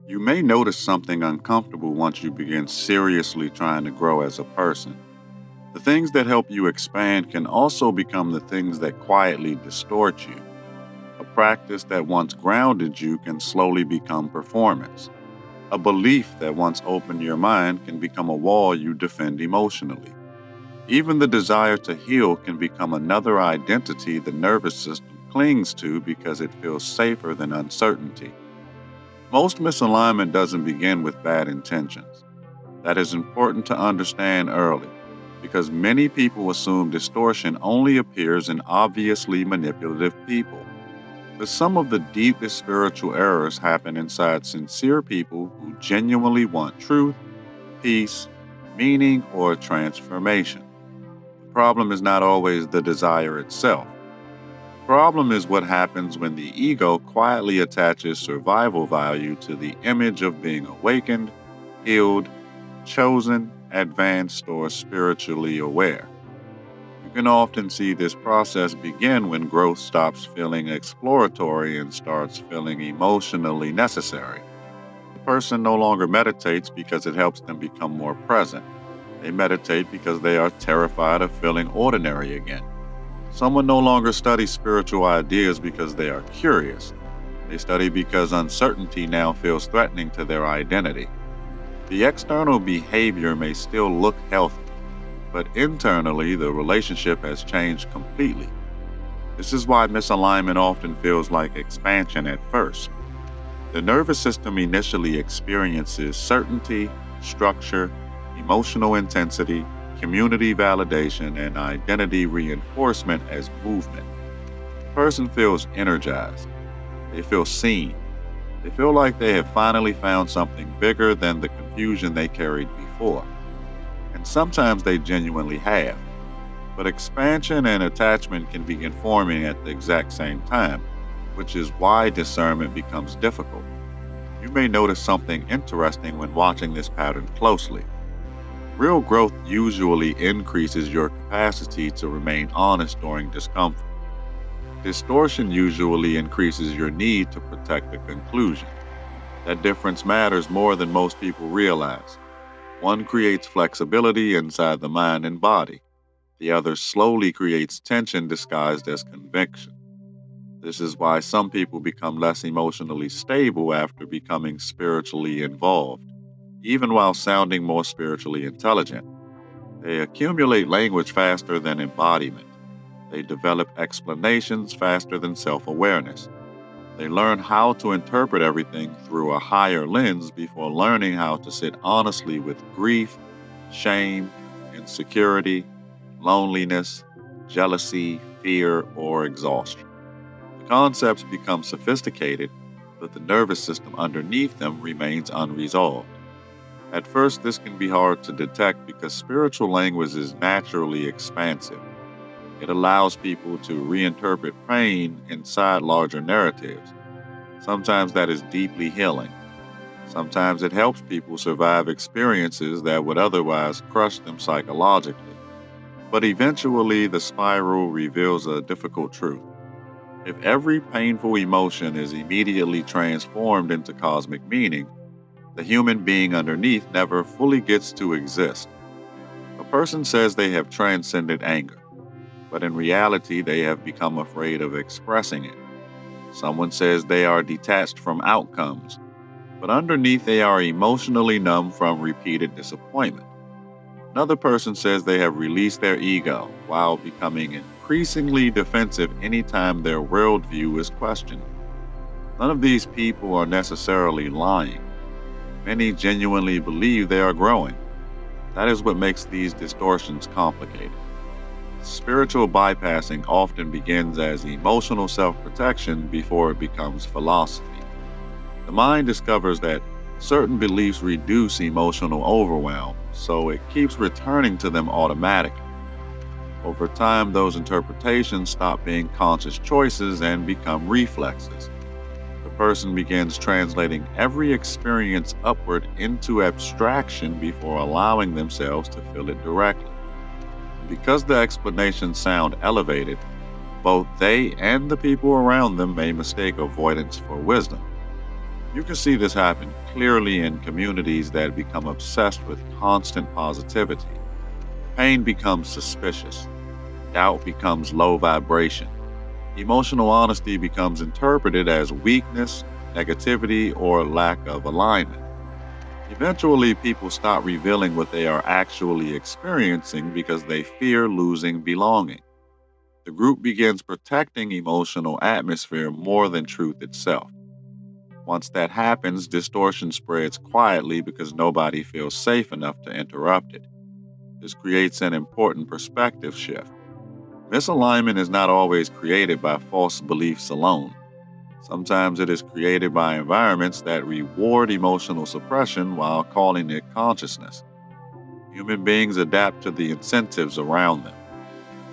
You may notice something uncomfortable once you begin seriously trying to grow as a person. The things that help you expand can also become the things that quietly distort you. A practice that once grounded you can slowly become performance. A belief that once opened your mind can become a wall you defend emotionally. Even the desire to heal can become another identity the nervous system clings to because it feels safer than uncertainty. Most misalignment doesn't begin with bad intentions. That is important to understand early because many people assume distortion only appears in obviously manipulative people. But some of the deepest spiritual errors happen inside sincere people who genuinely want truth, peace, meaning, or transformation. The problem is not always the desire itself. The problem is what happens when the ego quietly attaches survival value to the image of being awakened, healed, chosen, advanced, or spiritually aware. You can often see this process begin when growth stops feeling exploratory and starts feeling emotionally necessary. The person no longer meditates because it helps them become more present. They meditate because they are terrified of feeling ordinary again. Someone no longer studies spiritual ideas because they are curious. They study because uncertainty now feels threatening to their identity. The external behavior may still look healthy, but internally the relationship has changed completely. This is why misalignment often feels like expansion at first. The nervous system initially experiences certainty, structure, emotional intensity, community validation, and identity reinforcement as movement. The person feels energized. They feel seen. They feel like they have finally found something bigger than the confusion they carried before. And sometimes they genuinely have. But expansion and attachment can begin forming at the exact same time, which is why discernment becomes difficult. You may notice something interesting when watching this pattern closely. Real growth usually increases your capacity to remain honest during discomfort. Distortion usually increases your need to protect the conclusion. That difference matters more than most people realize. One creates flexibility inside the mind and body. The other slowly creates tension disguised as conviction. This is why some people become less emotionally stable after becoming spiritually involved, even while sounding more spiritually intelligent. They accumulate language faster than embodiment. They develop explanations faster than self awareness. They learn how to interpret everything through a higher lens before learning how to sit honestly with grief, shame, insecurity, loneliness, jealousy, fear, or exhaustion. The concepts become sophisticated, but the nervous system underneath them remains unresolved. At first, this can be hard to detect because spiritual language is naturally expansive. It allows people to reinterpret pain inside larger narratives. Sometimes that is deeply healing. Sometimes it helps people survive experiences that would otherwise crush them psychologically. But eventually, the spiral reveals a difficult truth. If every painful emotion is immediately transformed into cosmic meaning, the human being underneath never fully gets to exist. A person says they have transcended anger, but in reality, they have become afraid of expressing it. Someone says they are detached from outcomes, but underneath, they are emotionally numb from repeated disappointment. Another person says they have released their ego while becoming increasingly defensive anytime their worldview is questioned. None of these people are necessarily lying. Many genuinely believe they are growing. That is what makes these distortions complicated. Spiritual bypassing often begins as emotional self protection before it becomes philosophy. The mind discovers that certain beliefs reduce emotional overwhelm, so it keeps returning to them automatically. Over time, those interpretations stop being conscious choices and become reflexes. The person begins translating every experience upward into abstraction before allowing themselves to feel it directly. Because the explanations sound elevated, both they and the people around them may mistake avoidance for wisdom. You can see this happen clearly in communities that become obsessed with constant positivity. Pain becomes suspicious, doubt becomes low vibration, emotional honesty becomes interpreted as weakness, negativity, or lack of alignment. Eventually, people stop revealing what they are actually experiencing because they fear losing belonging. The group begins protecting emotional atmosphere more than truth itself. Once that happens, distortion spreads quietly because nobody feels safe enough to interrupt it. This creates an important perspective shift. Misalignment is not always created by false beliefs alone. Sometimes it is created by environments that reward emotional suppression while calling it consciousness. Human beings adapt to the incentives around them.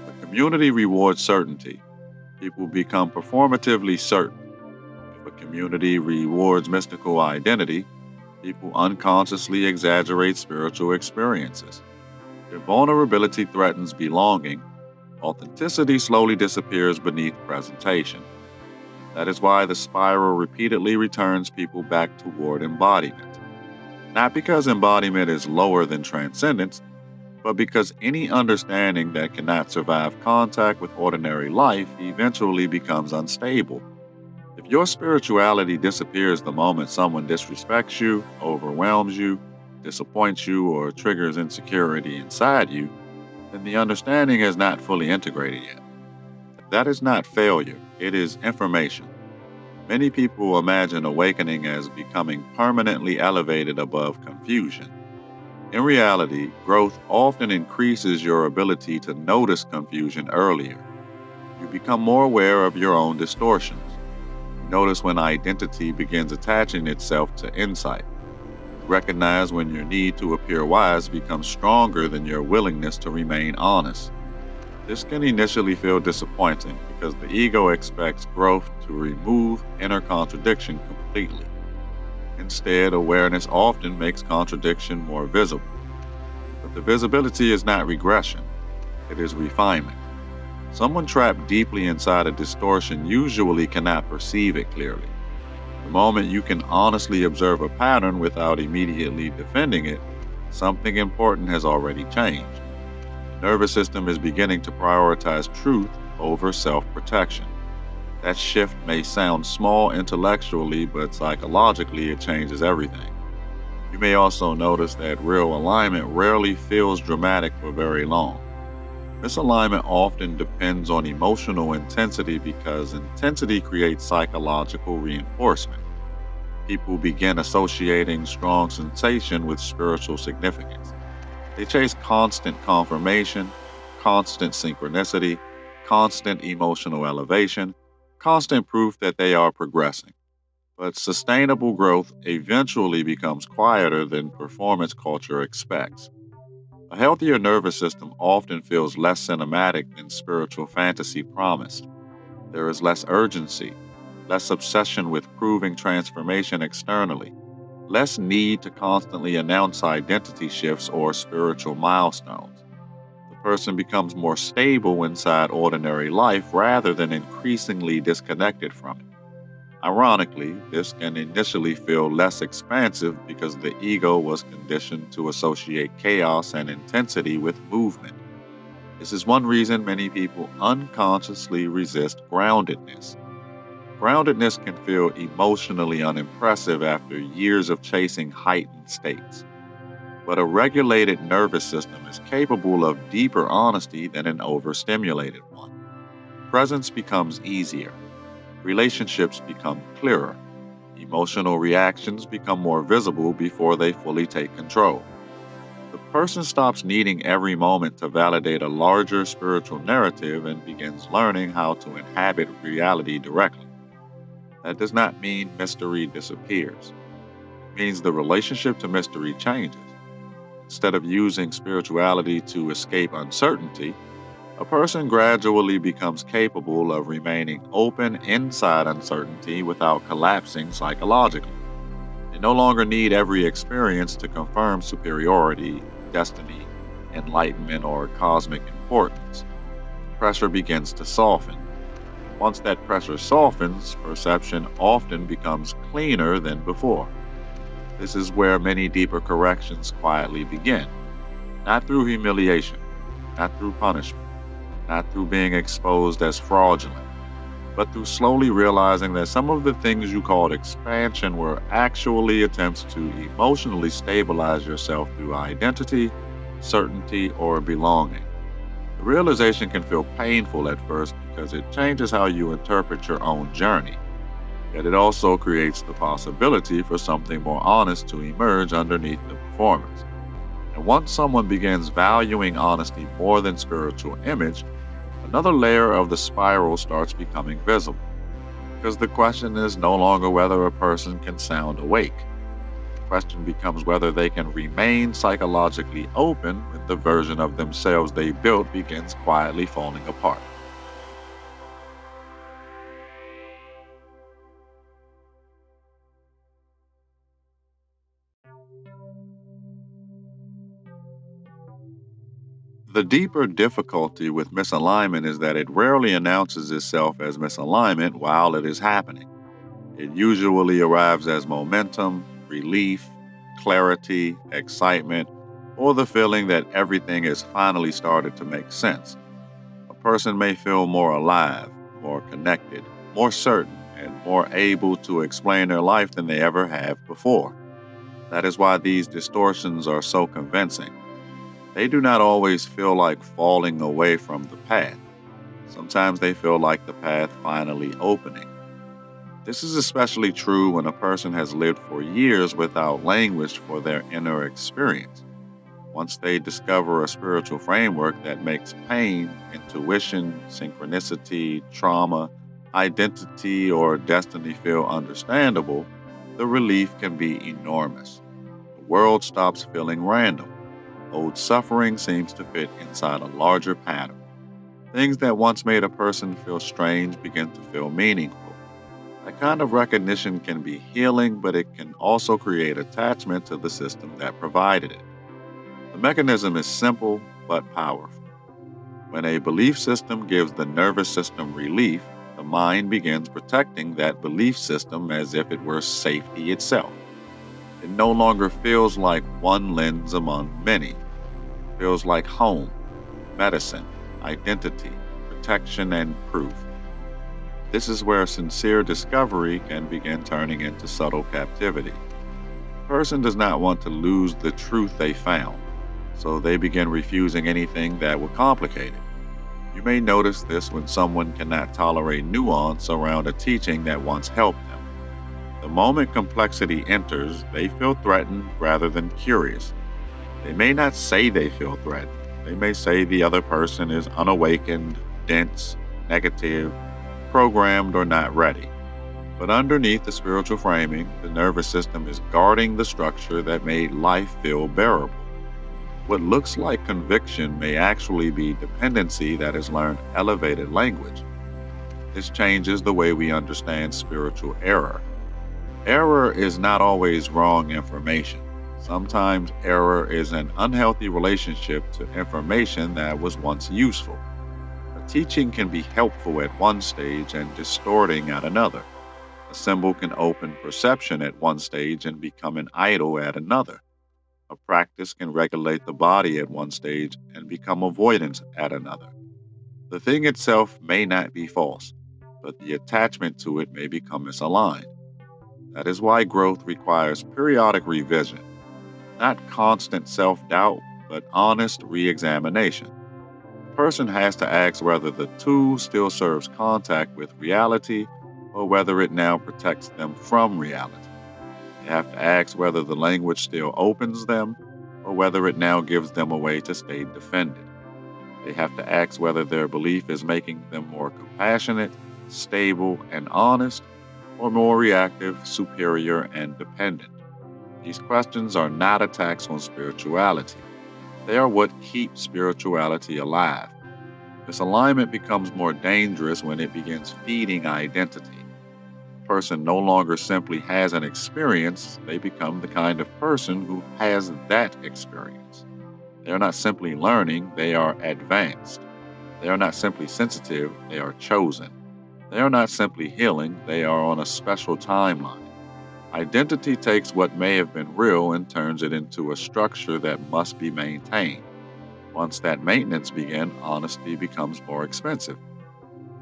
The community rewards certainty. People become performatively certain. If a community rewards mystical identity, people unconsciously exaggerate spiritual experiences. If vulnerability threatens belonging, authenticity slowly disappears beneath presentation. That is why the spiral repeatedly returns people back toward embodiment. Not because embodiment is lower than transcendence, but because any understanding that cannot survive contact with ordinary life eventually becomes unstable. If your spirituality disappears the moment someone disrespects you, overwhelms you, disappoints you, or triggers insecurity inside you, then the understanding is not fully integrated yet. That is not failure, it is information. Many people imagine awakening as becoming permanently elevated above confusion. In reality, growth often increases your ability to notice confusion earlier. You become more aware of your own distortions. You notice when identity begins attaching itself to insight. You recognize when your need to appear wise becomes stronger than your willingness to remain honest. This can initially feel disappointing because the ego expects growth to remove inner contradiction completely. Instead, awareness often makes contradiction more visible. But the visibility is not regression, it is refinement. Someone trapped deeply inside a distortion usually cannot perceive it clearly. The moment you can honestly observe a pattern without immediately defending it, something important has already changed. The nervous system is beginning to prioritize truth over self protection. That shift may sound small intellectually, but psychologically it changes everything. You may also notice that real alignment rarely feels dramatic for very long. Misalignment often depends on emotional intensity because intensity creates psychological reinforcement. People begin associating strong sensation with spiritual significance. They chase constant confirmation, constant synchronicity, constant emotional elevation, constant proof that they are progressing. But sustainable growth eventually becomes quieter than performance culture expects. A healthier nervous system often feels less cinematic than spiritual fantasy promised. There is less urgency, less obsession with proving transformation externally, less need to constantly announce identity shifts or spiritual milestones. The person becomes more stable inside ordinary life rather than increasingly disconnected from it. Ironically, this can initially feel less expansive because the ego was conditioned to associate chaos and intensity with movement. This is one reason many people unconsciously resist groundedness. Groundedness can feel emotionally unimpressive after years of chasing heightened states. But a regulated nervous system is capable of deeper honesty than an overstimulated one. Presence becomes easier, relationships become clearer, emotional reactions become more visible before they fully take control. The person stops needing every moment to validate a larger spiritual narrative and begins learning how to inhabit reality directly. That does not mean mystery disappears. It means the relationship to mystery changes. Instead of using spirituality to escape uncertainty, a person gradually becomes capable of remaining open inside uncertainty without collapsing psychologically. They no longer need every experience to confirm superiority, destiny, enlightenment, or cosmic importance. Pressure begins to soften. Once that pressure softens, perception often becomes cleaner than before. This is where many deeper corrections quietly begin, not through humiliation, not through punishment, not through being exposed as fraudulent, but through slowly realizing that some of the things you called expansion were actually attempts to emotionally stabilize yourself through identity, certainty, or belonging. The realization can feel painful at first because it changes how you interpret your own journey, yet it also creates the possibility for something more honest to emerge underneath the performance. And once someone begins valuing honesty more than spiritual image, another layer of the spiral starts becoming visible. Because the question is no longer whether a person can sound awake. The question becomes whether they can remain psychologically open when the version of themselves they built begins quietly falling apart. The deeper difficulty with misalignment is that it rarely announces itself as misalignment while it is happening. It usually arrives as momentum, relief, clarity, excitement, or the feeling that everything has finally started to make sense. A person may feel more alive, more connected, more certain, and more able to explain their life than they ever have before. That is why these distortions are so convincing. They do not always feel like falling away from the path. Sometimes they feel like the path finally opening. This is especially true when a person has lived for years without language for their inner experience. Once they discover a spiritual framework that makes pain, intuition, synchronicity, trauma, identity, or destiny feel understandable, the relief can be enormous. The world stops feeling random. Old suffering seems to fit inside a larger pattern. Things that once made a person feel strange begin to feel meaningful. That kind of recognition can be healing, but it can also create attachment to the system that provided it. The mechanism is simple but powerful. When a belief system gives the nervous system relief, the mind begins protecting that belief system as if it were safety itself. It no longer feels like one lens among many. It feels like home, medicine, identity, protection, and proof. This is where sincere discovery can begin turning into subtle captivity. A person does not want to lose the truth they found, so they begin refusing anything that would complicate it. You may notice this when someone cannot tolerate nuance around a teaching that once helped them. The moment complexity enters, they feel threatened rather than curious. They may not say they feel threatened. They may say the other person is unawakened, dense, negative, programmed, or not ready. But underneath the spiritual framing, the nervous system is guarding the structure that made life feel bearable. What looks like conviction may actually be dependency that has learned elevated language. This changes the way we understand spiritual error. Error is not always wrong information. Sometimes error is an unhealthy relationship to information that was once useful. A teaching can be helpful at one stage and distorting at another. A symbol can open perception at one stage and become an idol at another. A practice can regulate the body at one stage and become avoidance at another. The thing itself may not be false, but the attachment to it may become misaligned. That is why growth requires periodic revision, not constant self doubt, but honest re examination. The person has to ask whether the tool still serves contact with reality or whether it now protects them from reality. They have to ask whether the language still opens them or whether it now gives them a way to stay defended. They have to ask whether their belief is making them more compassionate, stable, and honest, or more reactive, superior, and dependent. These questions are not attacks on spirituality. They are what keeps spirituality alive. Misalignment becomes more dangerous when it begins feeding identity. A person no longer simply has an experience, they become the kind of person who has that experience. They are not simply learning, they are advanced. They are not simply sensitive, they are chosen. They are not simply healing, they are on a special timeline. Identity takes what may have been real and turns it into a structure that must be maintained. Once that maintenance begins, honesty becomes more expensive.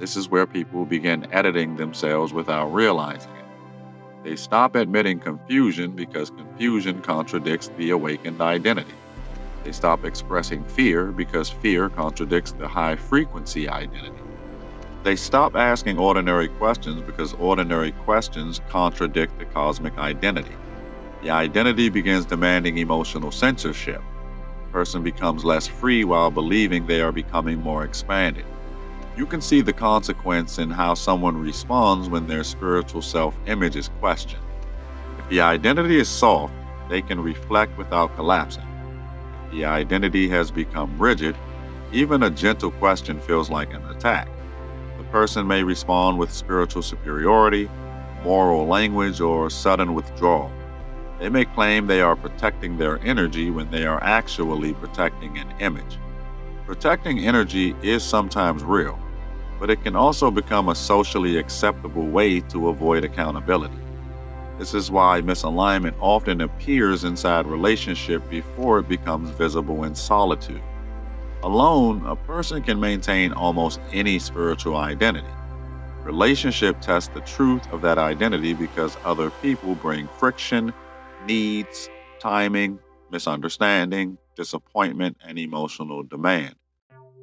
This is where people begin editing themselves without realizing it. They stop admitting confusion because confusion contradicts the awakened identity. They stop expressing fear because fear contradicts the high frequency identity. They stop asking ordinary questions because ordinary questions contradict the cosmic identity. The identity begins demanding emotional censorship. The person becomes less free while believing they are becoming more expanded. You can see the consequence in how someone responds when their spiritual self-image is questioned. If the identity is soft, they can reflect without collapsing. If the identity has become rigid, even a gentle question feels like an attack. The person may respond with spiritual superiority, moral language, or sudden withdrawal. They may claim they are protecting their energy when they are actually protecting an image. Protecting energy is sometimes real, but it can also become a socially acceptable way to avoid accountability. This is why misalignment often appears inside relationship before it becomes visible in solitude. Alone, a person can maintain almost any spiritual identity. Relationship tests the truth of that identity because other people bring friction, needs, timing, misunderstanding, disappointment, and emotional demand.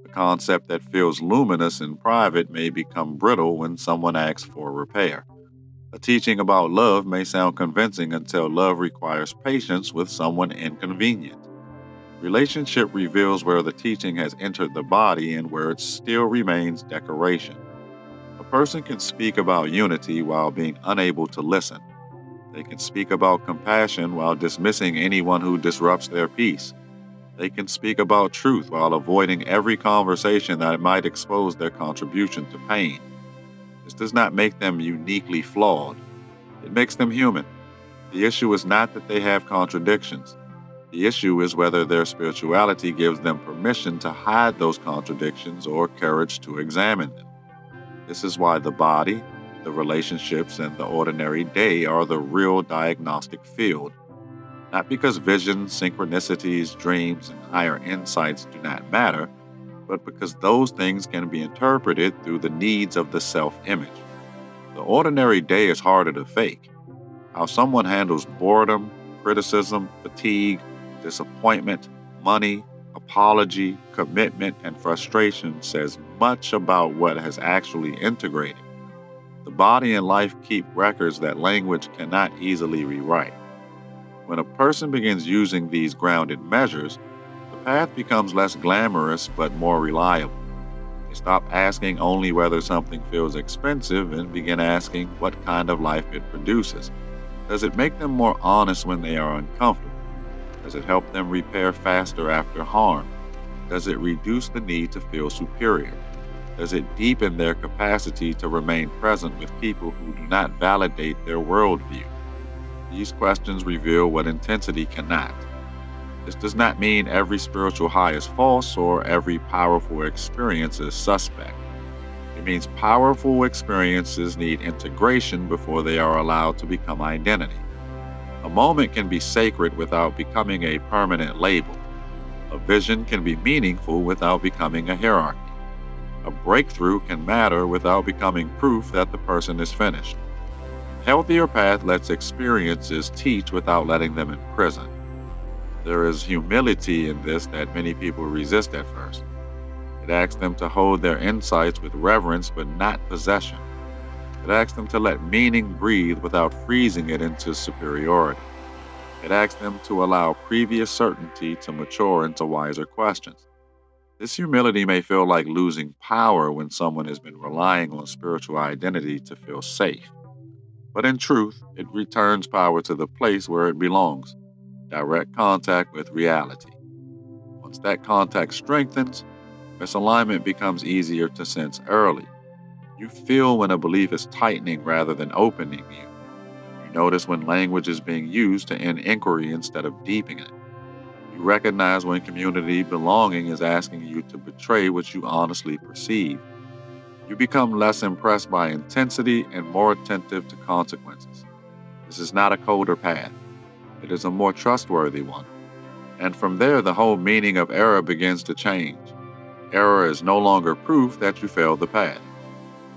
A concept that feels luminous in private may become brittle when someone asks for repair. A teaching about love may sound convincing until love requires patience with someone inconvenient. Relationship reveals where the teaching has entered the body and where it still remains decoration. A person can speak about unity while being unable to listen. They can speak about compassion while dismissing anyone who disrupts their peace. They can speak about truth while avoiding every conversation that might expose their contribution to pain. This does not make them uniquely flawed. It makes them human. The issue is not that they have contradictions. The issue is whether their spirituality gives them permission to hide those contradictions or courage to examine them. This is why the body, the relationships, and the ordinary day are the real diagnostic field. Not because visions, synchronicities, dreams, and higher insights do not matter, but because those things can be interpreted through the needs of the self-image. The ordinary day is harder to fake. How someone handles boredom, criticism, fatigue, disappointment, money, apology, commitment, and frustration says much about what has actually integrated. The body and life keep records that language cannot easily rewrite. When a person begins using these grounded measures, the path becomes less glamorous but more reliable. They stop asking only whether something feels expensive and begin asking what kind of life it produces. Does it make them more honest when they are uncomfortable? Does it help them repair faster after harm? Does it reduce the need to feel superior? Does it deepen their capacity to remain present with people who do not validate their worldview? These questions reveal what intensity cannot. This does not mean every spiritual high is false or every powerful experience is suspect. It means powerful experiences need integration before they are allowed to become identity. A moment can be sacred without becoming a permanent label. A vision can be meaningful without becoming a hierarchy. A breakthrough can matter without becoming proof that the person is finished. A healthier path lets experiences teach without letting them imprison. There is humility in this that many people resist at first. It asks them to hold their insights with reverence but not possession. It asks them to let meaning breathe without freezing it into superiority. It asks them to allow previous certainty to mature into wiser questions. This humility may feel like losing power when someone has been relying on spiritual identity to feel safe. But in truth, it returns power to the place where it belongs, direct contact with reality. Once that contact strengthens, misalignment becomes easier to sense early. You feel when a belief is tightening rather than opening you. You notice when language is being used to end inquiry instead of deepening it. You recognize when community belonging is asking you to betray what you honestly perceive. You become less impressed by intensity and more attentive to consequences. This is not a colder path, it is a more trustworthy one. And from there, the whole meaning of error begins to change. Error is no longer proof that you failed the path.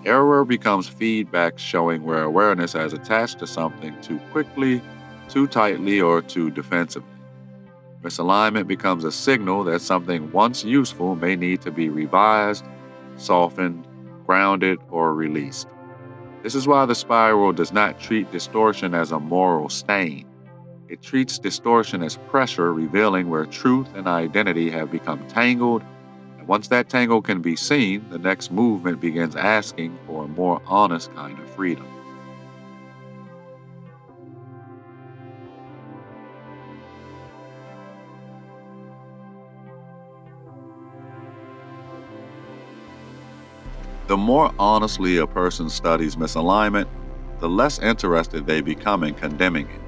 Error becomes feedback showing where awareness has attached to something too quickly, too tightly, or too defensively. Misalignment becomes a signal that something once useful may need to be revised, softened, grounded, or released. This is why the spiral does not treat distortion as a moral stain. It treats distortion as pressure revealing where truth and identity have become tangled. And once that tangle can be seen, the next movement begins asking for a more honest kind of freedom. The more honestly a person studies misalignment, the less interested they become in condemning it.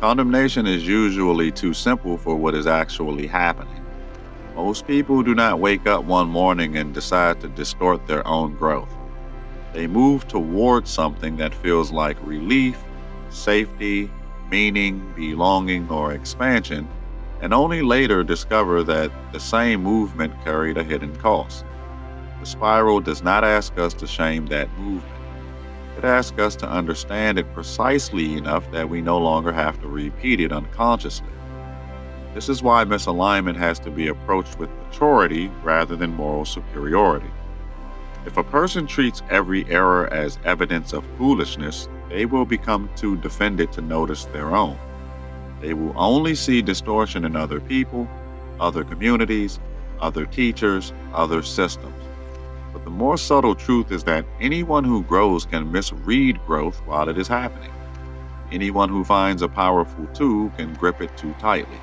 Condemnation is usually too simple for what is actually happening. Most people do not wake up one morning and decide to distort their own growth. They move towards something that feels like relief, safety, meaning, belonging, or expansion, and only later discover that the same movement carried a hidden cost. The spiral does not ask us to shame that movement. It asks us to understand it precisely enough that we no longer have to repeat it unconsciously. This is why misalignment has to be approached with maturity rather than moral superiority. If a person treats every error as evidence of foolishness, they will become too defended to notice their own. They will only see distortion in other people, other communities, other teachers, other systems. But the more subtle truth is that anyone who grows can misread growth while it is happening. Anyone who finds a powerful tool can grip it too tightly.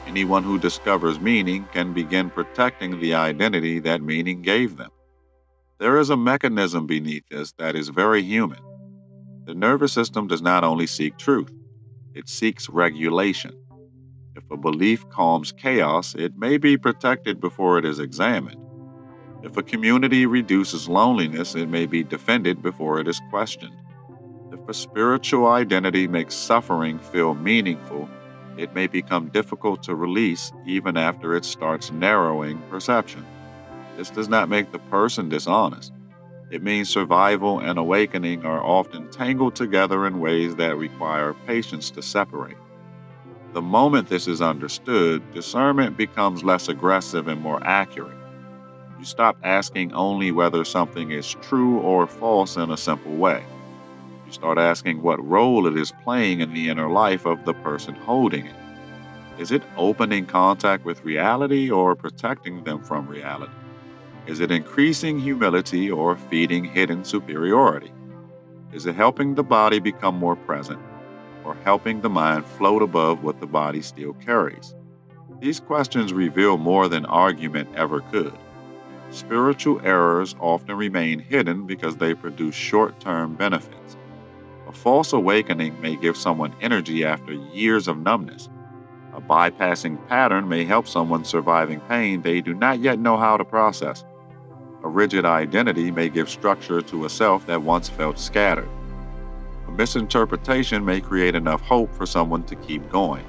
Anyone who discovers meaning can begin protecting the identity that meaning gave them. There is a mechanism beneath this that is very human. The nervous system does not only seek truth, it seeks regulation. If a belief calms chaos, it may be protected before it is examined. If a community reduces loneliness, it may be defended before it is questioned. If a spiritual identity makes suffering feel meaningful, it may become difficult to release even after it starts narrowing perception. This does not make the person dishonest. It means survival and awakening are often tangled together in ways that require patience to separate. The moment this is understood, discernment becomes less aggressive and more accurate. You stop asking only whether something is true or false in a simple way. You start asking what role it is playing in the inner life of the person holding it. Is it opening contact with reality or protecting them from reality? Is it increasing humility or feeding hidden superiority? Is it helping the body become more present or helping the mind float above what the body still carries? These questions reveal more than argument ever could. Spiritual errors often remain hidden because they produce short term benefits. A false awakening may give someone energy after years of numbness. A bypassing pattern may help someone surviving pain they do not yet know how to process. A rigid identity may give structure to a self that once felt scattered. A misinterpretation may create enough hope for someone to keep going.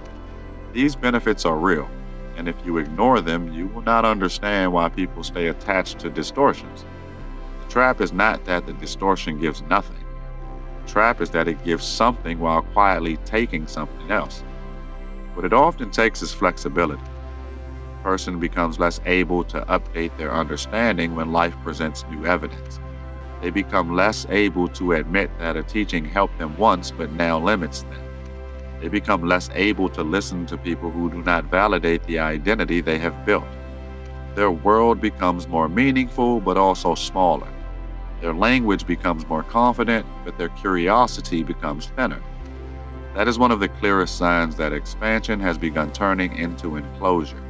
These benefits are real, and if you ignore them, you will not understand why people stay attached to distortions. The trap is not that the distortion gives nothing. The trap is that it gives something while quietly taking something else. What it often takes is flexibility. A person becomes less able to update their understanding when life presents new evidence. They become less able to admit that a teaching helped them once but now limits them. They become less able to listen to people who do not validate the identity they have built. Their world becomes more meaningful but also smaller. Their language becomes more confident, but their curiosity becomes thinner. That is one of the clearest signs that expansion has begun turning into enclosure.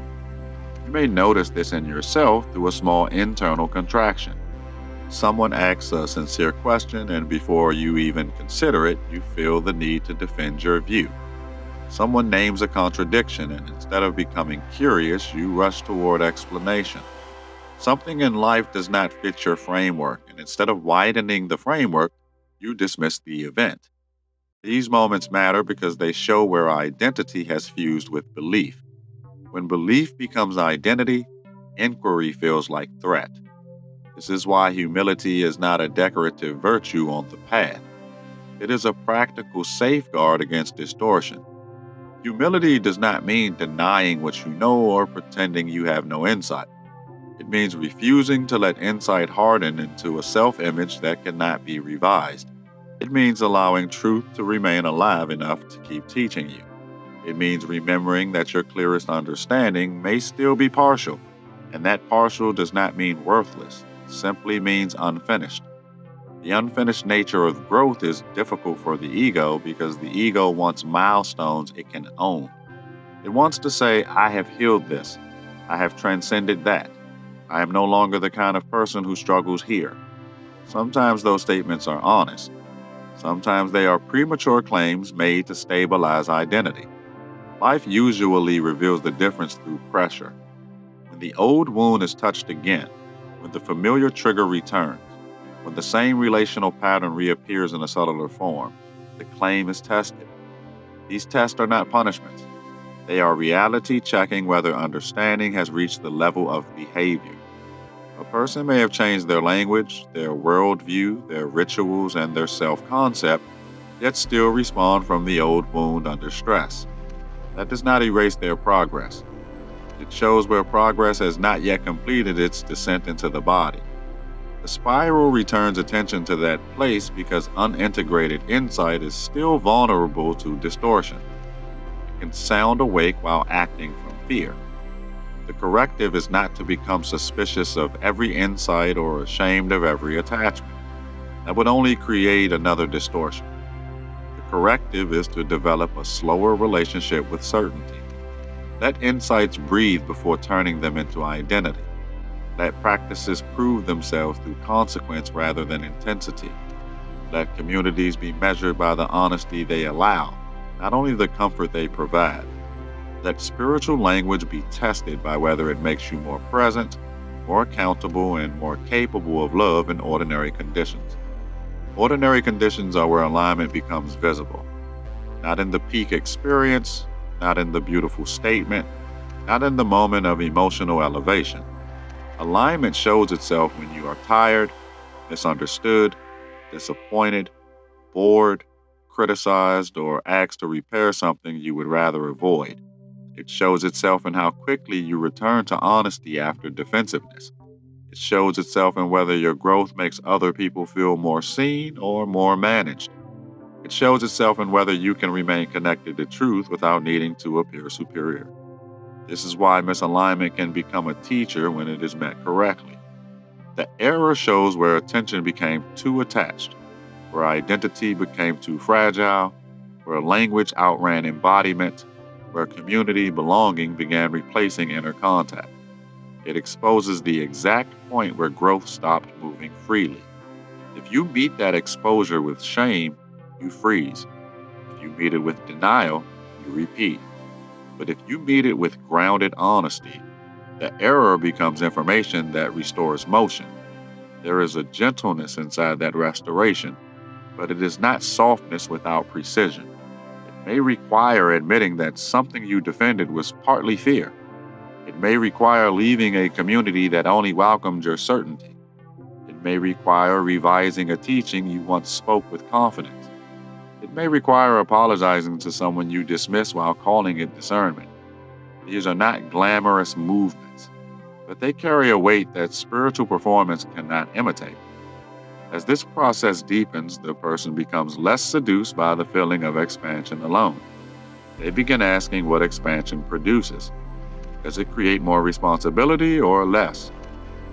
You may notice this in yourself through a small internal contraction. Someone asks a sincere question, and before you even consider it, you feel the need to defend your view. Someone names a contradiction, and instead of becoming curious, you rush toward explanation. Something in life does not fit your framework, and instead of widening the framework, you dismiss the event. These moments matter because they show where identity has fused with belief. When belief becomes identity, inquiry feels like threat. This is why humility is not a decorative virtue on the path. It is a practical safeguard against distortion. Humility does not mean denying what you know or pretending you have no insight. It means refusing to let insight harden into a self image that cannot be revised. It means allowing truth to remain alive enough to keep teaching you. It means remembering that your clearest understanding may still be partial, and that partial does not mean worthless, it simply means unfinished. The unfinished nature of growth is difficult for the ego because the ego wants milestones it can own. It wants to say, I have healed this, I have transcended that, I am no longer the kind of person who struggles here. Sometimes those statements are honest. Sometimes they are premature claims made to stabilize identity. Life usually reveals the difference through pressure. When the old wound is touched again, when the familiar trigger returns, when the same relational pattern reappears in a subtler form, the claim is tested. These tests are not punishments. They are reality checking whether understanding has reached the level of behavior. A person may have changed their language, their worldview, their rituals, and their self concept, yet still respond from the old wound under stress. That does not erase their progress. It shows where progress has not yet completed its descent into the body. The spiral returns attention to that place because unintegrated insight is still vulnerable to distortion. It can sound awake while acting from fear. The corrective is not to become suspicious of every insight or ashamed of every attachment. That would only create another distortion. The corrective is to develop a slower relationship with certainty. Let insights breathe before turning them into identity. Let practices prove themselves through consequence rather than intensity. Let communities be measured by the honesty they allow, not only the comfort they provide. Let spiritual language be tested by whether it makes you more present, more accountable, and more capable of love in ordinary conditions. Ordinary conditions are where alignment becomes visible, not in the peak experience, not in the beautiful statement, not in the moment of emotional elevation. Alignment shows itself when you are tired, misunderstood, disappointed, bored, criticized, or asked to repair something you would rather avoid. It shows itself in how quickly you return to honesty after defensiveness. It shows itself in whether your growth makes other people feel more seen or more managed. It shows itself in whether you can remain connected to truth without needing to appear superior. This is why misalignment can become a teacher when it is met correctly. The error shows where attention became too attached, where identity became too fragile, where language outran embodiment, where community belonging began replacing inner contact. It exposes the exact point where growth stopped moving freely. If you meet that exposure with shame, you freeze. If you meet it with denial, you repeat. But if you meet it with grounded honesty, the error becomes information that restores motion. There is a gentleness inside that restoration, but it is not softness without precision. It may require admitting that something you defended was partly fear. It may require leaving a community that only welcomed your certainty. It may require revising a teaching you once spoke with confidence. It may require apologizing to someone you dismiss while calling it discernment. These are not glamorous movements, but they carry a weight that spiritual performance cannot imitate. As this process deepens, the person becomes less seduced by the feeling of expansion alone. They begin asking what expansion produces. Does it create more responsibility or less?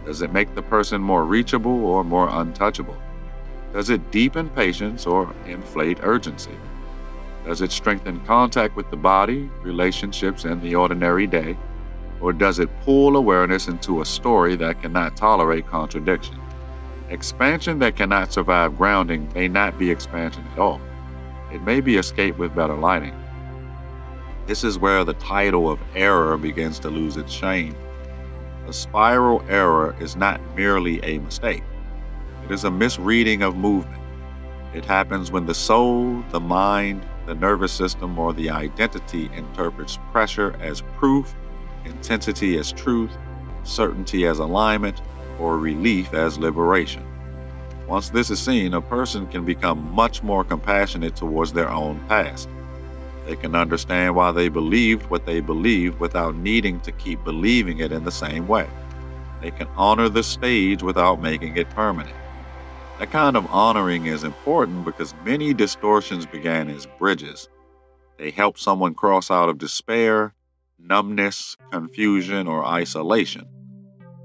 Does it make the person more reachable or more untouchable? Does it deepen patience or inflate urgency? Does it strengthen contact with the body, relationships, and the ordinary day? Or does it pull awareness into a story that cannot tolerate contradiction? Expansion that cannot survive grounding may not be expansion at all. It may be escape with better lighting. This is where the title of error begins to lose its shame. A spiral error is not merely a mistake. It is a misreading of movement. It happens when the soul, the mind, the nervous system, or the identity interprets pressure as proof, intensity as truth, certainty as alignment, or relief as liberation. Once this is seen, a person can become much more compassionate towards their own past. They can understand why they believed what they believed without needing to keep believing it in the same way. They can honor the stage without making it permanent. That kind of honoring is important because many distortions began as bridges. They help someone cross out of despair, numbness, confusion, or isolation.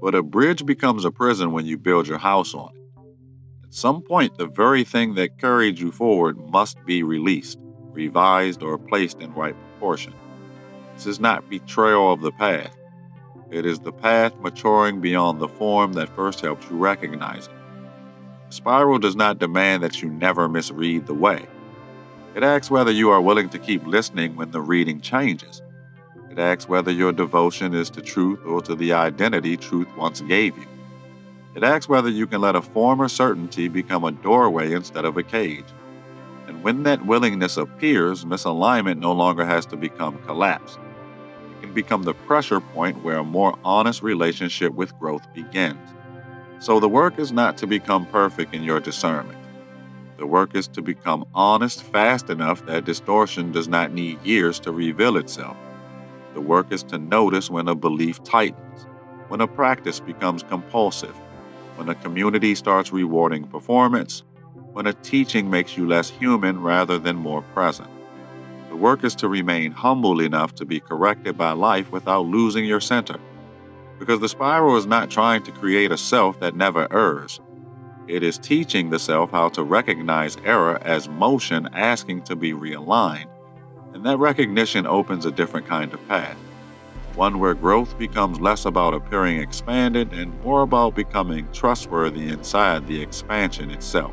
But a bridge becomes a prison when you build your house on it. At some point, the very thing that carried you forward must be released, revised, or placed in right proportion. This is not betrayal of the path. It is the path maturing beyond the form that first helped you recognize it. The spiral does not demand that you never misread the way. It asks whether you are willing to keep listening when the reading changes. It asks whether your devotion is to truth or to the identity truth once gave you. It asks whether you can let a former certainty become a doorway instead of a cage. And when that willingness appears, misalignment no longer has to become collapse. It can become the pressure point where a more honest relationship with growth begins. So the work is not to become perfect in your discernment. The work is to become honest fast enough that distortion does not need years to reveal itself. The work is to notice when a belief tightens, when a practice becomes compulsive, when a community starts rewarding performance, when a teaching makes you less human rather than more present. The work is to remain humble enough to be corrected by life without losing your center. Because the spiral is not trying to create a self that never errs. It is teaching the self how to recognize error as motion asking to be realigned. And that recognition opens a different kind of path. One where growth becomes less about appearing expanded and more about becoming trustworthy inside the expansion itself.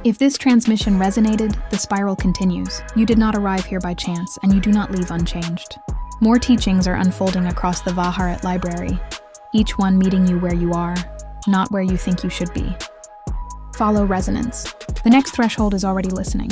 If this transmission resonated, the spiral continues. You did not arrive here by chance, and you do not leave unchanged. More teachings are unfolding across the Haret library, each one meeting you where you are, not where you think you should be. Follow resonance. The next threshold is already listening.